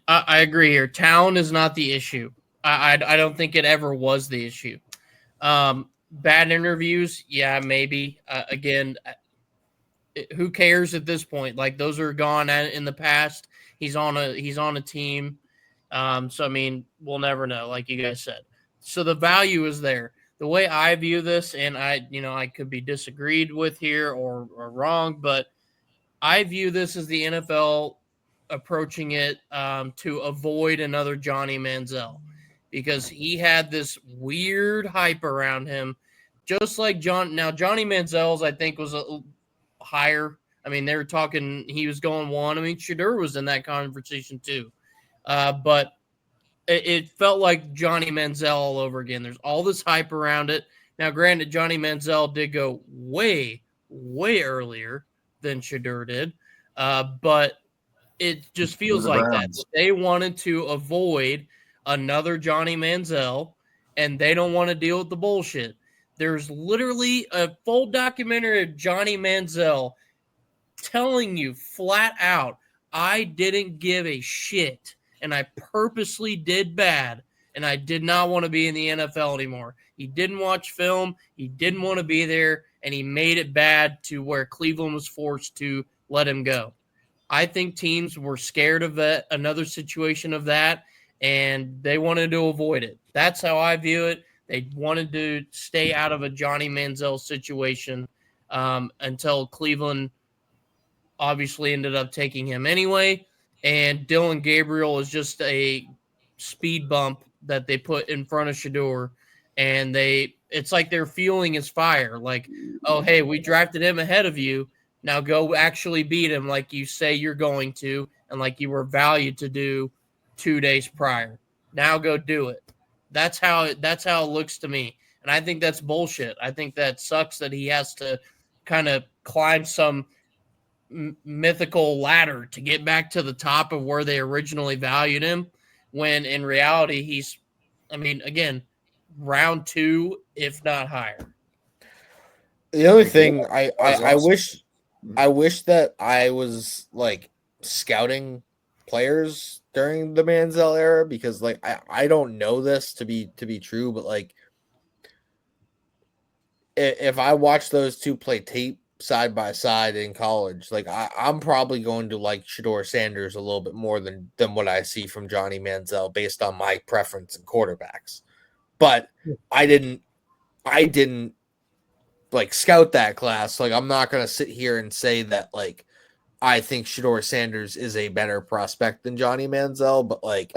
I agree here. Talent is not the issue. I don't think it ever was the issue. Bad interviews, yeah, maybe. Again, who cares at this point? Like those are gone in the past. He's on a team. So I mean, we'll never know, like you guys said. So the value is there. The way I view this, and I could be disagreed with here or wrong, but I view this as the NFL approaching it to avoid another Johnny Manziel because he had this weird hype around him, just like John. Now Johnny Manziel's I think was a higher. I mean, they were talking. He was going one. I mean, Shedeur was in that conversation too, but it felt like Johnny Manziel all over again. There's all this hype around it. Now, granted, Johnny Manziel did go way, way earlier than Shedeur did, but it just feels The like that. Browns. They wanted to avoid another Johnny Manziel, and they don't want to deal with the bullshit. There's literally a full documentary of Johnny Manziel telling you flat out, I didn't give a shit and I purposely did bad and I did not want to be in the NFL anymore. He didn't watch film, he didn't want to be there, and he made it bad to where Cleveland was forced to let him go. I think teams were scared of that, another situation of that, and they wanted to avoid it. That's how I view it. They wanted to stay out of a Johnny Manziel situation until Cleveland obviously ended up taking him anyway. And Dylan Gabriel is just a speed bump that they put in front of Shedeur. And it's like they're fueling his fire. Like, oh, hey, we drafted him ahead of you. Now go actually beat him like you say you're going to and like you were valued to do 2 days prior. Now go do it. That's how it looks to me. And I think that's bullshit. I think that sucks that he has to kind of climb some mythical ladder to get back to the top of where they originally valued him when in reality I mean, again, round two, if not higher. The only thing I awesome. wish that I was like scouting players during the Manziel era because like I don't know this to be true, but like if I watch those two play tape side by side in college, like I'm probably going to like Shedeur Sanders a little bit more than what I see from Johnny Manziel based on my preference in quarterbacks. But I didn't like scout that class. Like I'm not gonna sit here and say that like I think Shedeur Sanders is a better prospect than Johnny Manziel, but like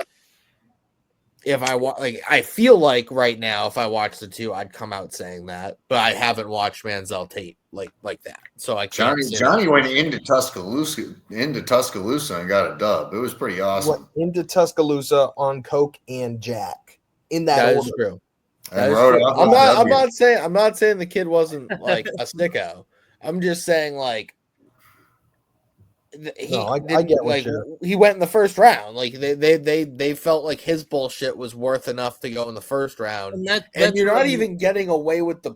if I feel like right now if I watch the two, I'd come out saying that, but I haven't watched Manziel tape like that, so I can't. Johnny went into Tuscaloosa and got a dub. It was pretty awesome. Went into Tuscaloosa on coke and Jack in that That order. is true. And rode off with I'm not saying the kid wasn't like a sicko. I'm just saying like I get what he went in the first round. Like they felt like his bullshit was worth enough to go in the first round, and you're not even getting away with the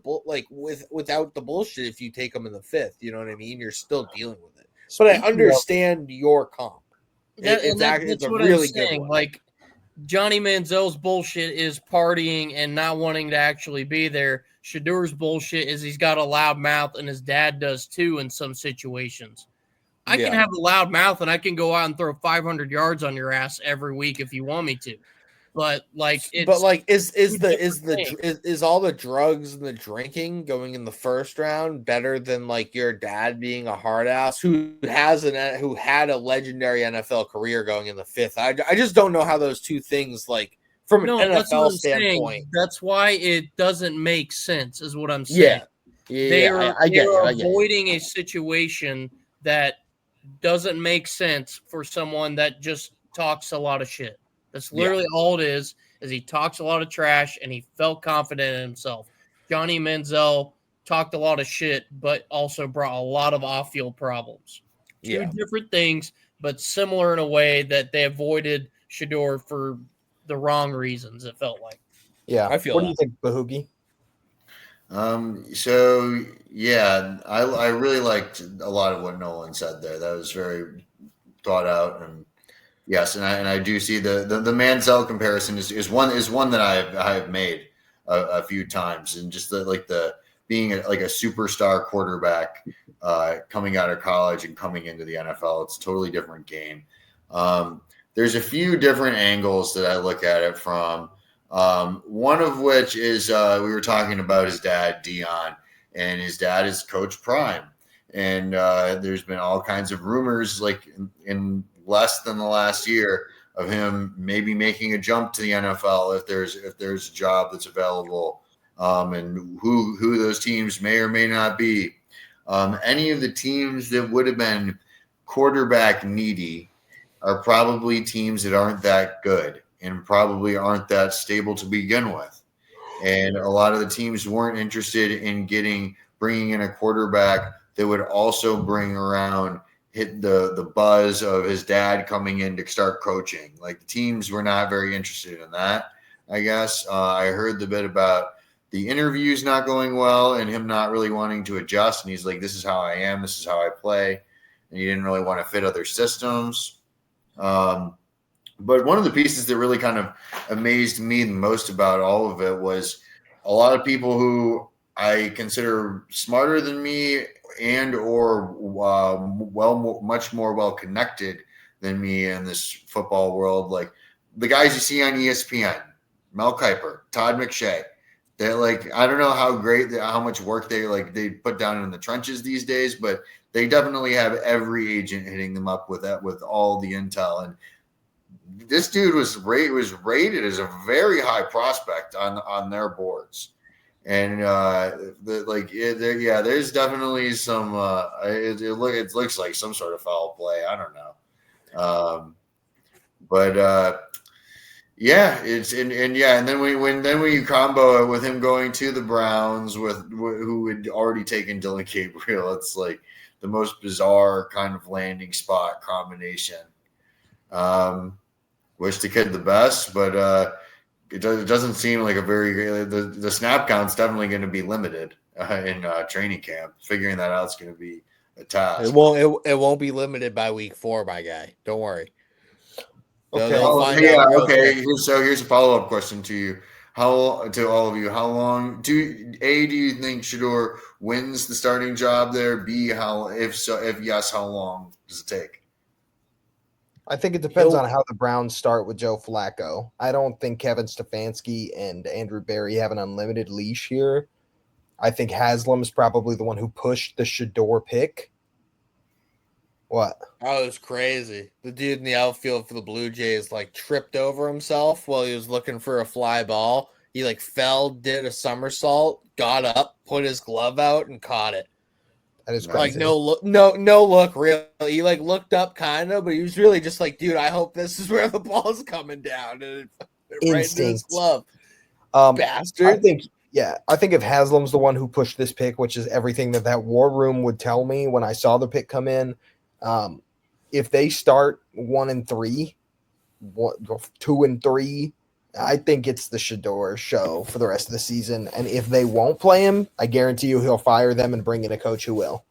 without the bullshit if you take him in the fifth. You know what I mean? You're still dealing with it. But I understand your comp. It's a really good one. Like Johnny Manziel's bullshit is partying and not wanting to actually be there. Shedeur's bullshit is he's got a loud mouth, and his dad does too in some situations. I can have a loud mouth and I can go out and throw 500 yards on your ass every week if you want me to. But like, is all the drugs and the drinking going in the first round better than like your dad being a hard ass who had a legendary NFL career going in the fifth? I just don't know how those two things like from an NFL standpoint. That's why it doesn't make sense, is what I'm saying. They are avoiding a situation that doesn't make sense for someone that just talks a lot of shit. That's literally all it is he talks a lot of trash and he felt confident in himself. Johnny Manziel talked a lot of shit, but also brought a lot of off-field problems. Two different things, but similar in a way that they avoided Shedeur for the wrong reasons, it felt like. Yeah. I feel what do you think, Bahoogie? So yeah, I really liked a lot of what Nolan said there. That was very thought out, and Yes, and I do see the Manziel comparison is one that I have made a few times, and just the being like a superstar quarterback coming out of college and coming into the NFL. It's a totally different game. There's a few different angles that I look at it from. One of which is we were talking about his dad, Dion, and his dad is Coach Prime. And there's been all kinds of rumors like in less than the last year of him maybe making a jump to the NFL if there's a job that's available, and who those teams may or may not be. Any of the teams that would have been quarterback needy are probably teams that aren't that good and probably aren't that stable to begin with. And a lot of the teams weren't interested in bringing in a quarterback that would also bring around hit the buzz of his dad coming in to start coaching. Like the teams were not very interested in that, I guess. I heard the bit about the interviews not going well and him not really wanting to adjust. And he's like, this is how I am. This is how I play. And he didn't really want to fit other systems. But one of the pieces that really kind of amazed me the most about all of it was a lot of people who I consider smarter than me and or much more well connected than me in this football world, like the guys you see on ESPN, Mel Kiper, Todd McShay. They're like, I don't know how much work they put down in the trenches these days, but they definitely have every agent hitting them up with all the intel. And this dude was rated as a very high prospect on their boards. And there's definitely some. It looks like some sort of foul play. I don't know, and then when you combo it with him going to the Browns who had already taken Dylan Gabriel, it's like the most bizarre kind of landing spot combination. Wish the kid the best, but. It doesn't seem like a very the snap count's definitely going to be limited in training camp. Figuring that out is going to be a task. It won't be limited by week 4, my guy. Don't worry. Okay. Okay. So here's a follow-up question to you. To all of you, how long do you think Shedeur wins the starting job there? B, if yes, how long does it take? I think it depends on how the Browns start with Joe Flacco. I don't think Kevin Stefanski and Andrew Berry have an unlimited leash here. I think Haslam is probably the one who pushed the Shedeur pick. What? Oh, it was crazy. The dude in the outfield for the Blue Jays tripped over himself while he was looking for a fly ball. He fell, did a somersault, got up, put his glove out, and caught it. That is crazy. No look, really. He looked up kind of, but he was really just dude, I hope this is where the ball's coming down, and it right into his glove. Bastard. I think if Haslam's the one who pushed this pick, which is everything that war room would tell me when I saw the pick come in, if they start 1-3, 2-3, I think it's the Shedeur show for the rest of the season. And if they won't play him, I guarantee you he'll fire them and bring in a coach who will.